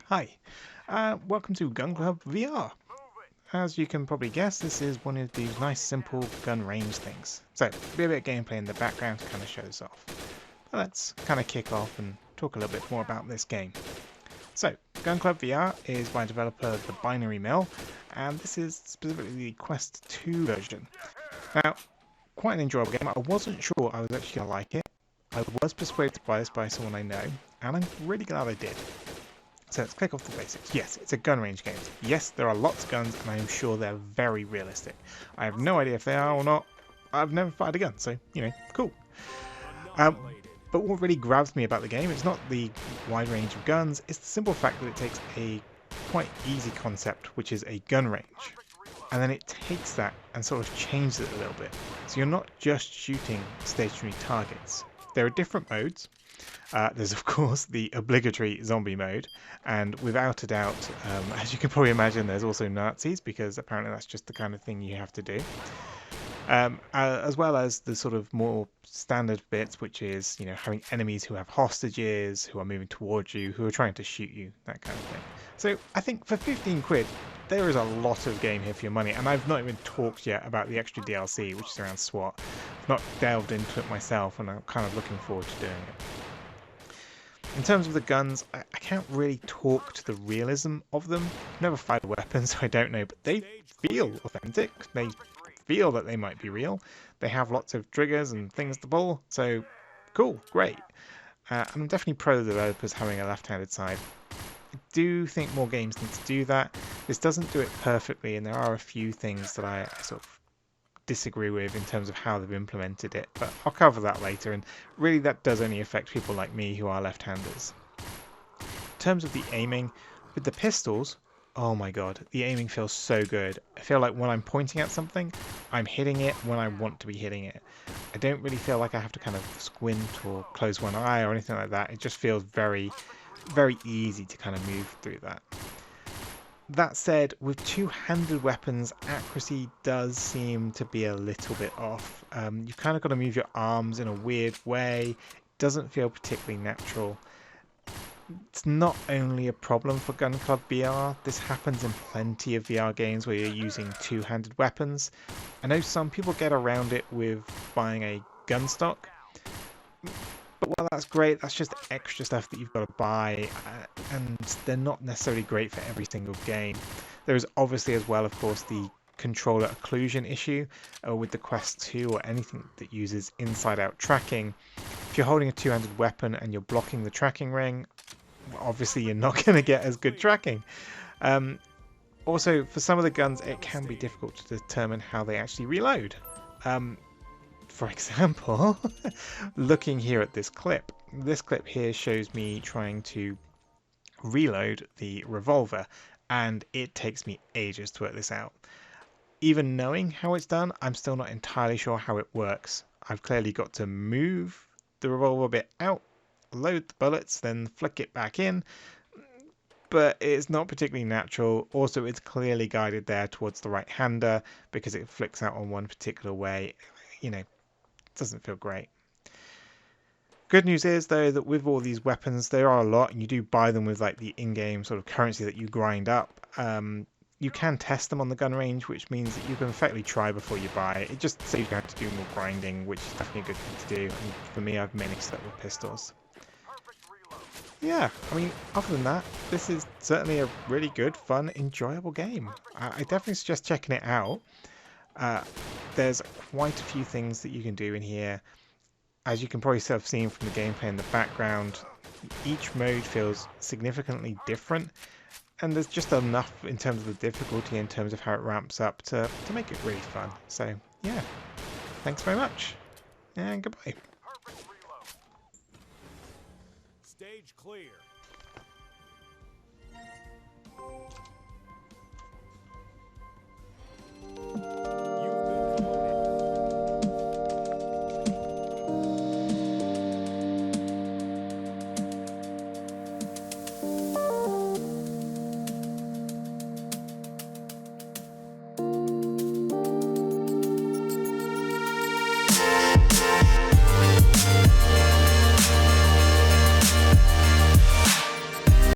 Hi, welcome to Gun Club VR. As you can probably guess, this is one of these nice simple gun range things. So, be a bit of gameplay in the background to kind of show this off. But let's kind of kick off and talk a little bit more about this game. So, Gun Club VR is by developer The Binary Mill, and this is specifically the Quest 2 version. Now, quite an enjoyable game. I wasn't sure I was actually going to like it. I was persuaded to buy this by someone I know, and I'm really glad I did. So let's click off the basics. Yes, it's a gun range game. Yes, there are lots of guns, and I am sure they're very realistic. I have no idea if they are or not. I've never fired a gun, so, cool. But what really grabs me about the game is not the wide range of guns, it's the simple fact that it takes a quite easy concept, which is a gun range, and then it takes that and sort of changes it a little bit. So you're not just shooting stationary targets. There are different modes. There's of course the obligatory zombie mode, and without a doubt, as you can probably imagine, there's also Nazis, because apparently that's just the kind of thing you have to do. As well as the sort of more standard bits, which is, having enemies who have hostages, who are moving towards you, who are trying to shoot you, that kind of thing. So I think for 15 quid, there is a lot of game here for your money, and I've not even talked yet about the extra DLC, which is around SWAT. I've not delved into it myself, and I'm kind of looking forward to doing it. In terms of the guns, I can't really talk to the realism of them. I've never fired a weapon, so I don't know, but they feel authentic. They feel that they might be real. They have lots of triggers and things to pull, so cool, great. I'm definitely pro the developers having a left-handed side. I do think more games need to do that. This doesn't do it perfectly, and there are a few things that I sort of disagree with in terms of how they've implemented it, but I'll cover that later, and really that does only affect people like me who are left-handers. In terms of the aiming, with the pistols, oh my god, the aiming feels so good. I feel like when I'm pointing at something, I'm hitting it when I want to be hitting it. I don't really feel like I have to kind of squint or close one eye or anything like that. It just feels very, very easy to kind of move through that. That said, with two-handed weapons, accuracy does seem to be a little bit off. You've kind of got to move your arms in a weird way. It doesn't feel particularly natural. It's not only a problem for Gun Club VR, this happens in plenty of VR games where you're using two-handed weapons. I know some people get around it with buying a gun stock, but while that's great, that's just extra stuff that you've got to buy, and they're not necessarily great for every single game. There is obviously as well, of course, the controller occlusion issue with the Quest 2 or anything that uses inside-out tracking. If you're holding a two-handed weapon and you're blocking the tracking ring, obviously you're not going to get as good tracking. Also, for some of the guns, it can be difficult to determine how they actually reload. For example, looking here at this clip here shows me trying to reload the revolver, and it takes me ages to work this out. Even knowing how it's done, I'm still not entirely sure how it works. I've clearly got to move the revolver bit out, load the bullets, then flick it back in, but it's not particularly natural. Also, it's clearly guided there towards the right-hander because it flicks out on one particular way. Doesn't feel great. Good news is, though, that with all these weapons, there are a lot, and you do buy them with like the in-game sort of currency that you grind up. You can test them on the gun range, which means that you can effectively try before you buy. It just saves you having to do more grinding, which is definitely a good thing to do. And for me, I've mainly stuck with pistols. Yeah, I mean, other than that, this is certainly a really good, fun, enjoyable game. I definitely suggest checking it out. There's quite a few things that you can do in here. As you can probably have seen from the gameplay in the background, each mode feels significantly different, and there's just enough in terms of the difficulty, in terms of how it ramps up to make it really fun. So yeah, thanks very much, and goodbye. Stage clear.